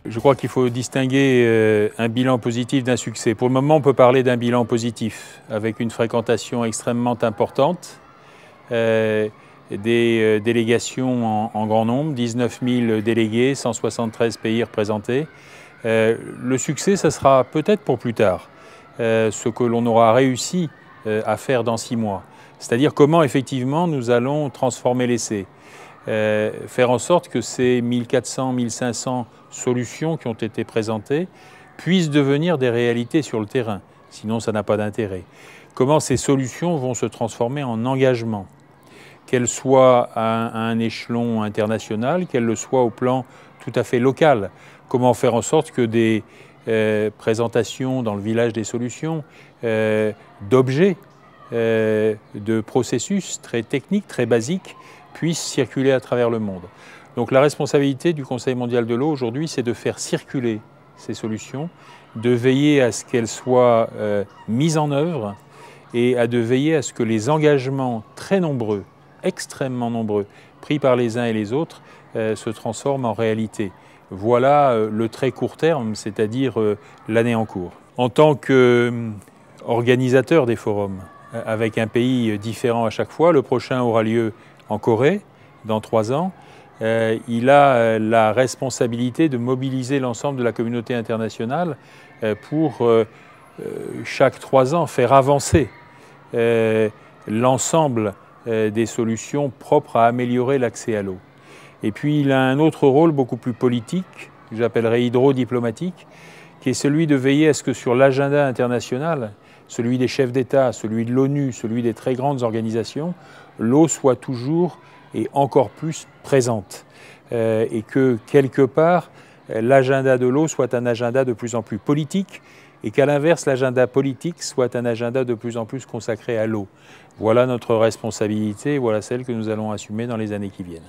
Je crois qu'il faut distinguer un bilan positif d'un succès. Pour le moment, on peut parler d'un bilan positif, avec une fréquentation extrêmement importante, des délégations en grand nombre, 19 000 délégués, 173 pays représentés. Le succès, ça sera peut-être pour plus tard, ce que l'on aura réussi à faire dans 6 mois. C'est-à-dire comment effectivement nous allons transformer l'essai. Faire en sorte que ces 1400, 1500 solutions qui ont été présentées puissent devenir des réalités sur le terrain. Sinon, ça n'a pas d'intérêt. Comment ces solutions vont se transformer en engagement, qu'elles soient à un échelon international, qu'elles le soient au plan tout à fait local. Comment faire en sorte que des présentations dans le village des solutions, d'objets, de processus très techniques, très basiques, puissent circuler à travers le monde. Donc la responsabilité du Conseil mondial de l'eau aujourd'hui, c'est de faire circuler ces solutions, de veiller à ce qu'elles soient mises en œuvre et de veiller à ce que les engagements très nombreux, extrêmement nombreux, pris par les uns et les autres, se transforment en réalité. Voilà le très court terme, c'est-à-dire l'année en cours. En tant qu'organisateur des forums, avec un pays différent à chaque fois, le prochain aura lieu en Corée, dans 3 ans. Il a la responsabilité de mobiliser l'ensemble de la communauté internationale pour, chaque 3 ans, faire avancer l'ensemble des solutions propres à améliorer l'accès à l'eau. Et puis il a un autre rôle beaucoup plus politique, que j'appellerais hydrodiplomatique, qui est celui de veiller à ce que sur l'agenda international, celui des chefs d'État, celui de l'ONU, celui des très grandes organisations, l'eau soit toujours et encore plus présente. Et que, quelque part, l'agenda de l'eau soit un agenda de plus en plus politique et qu'à l'inverse, l'agenda politique soit un agenda de plus en plus consacré à l'eau. Voilà notre responsabilité, voilà celle que nous allons assumer dans les années qui viennent.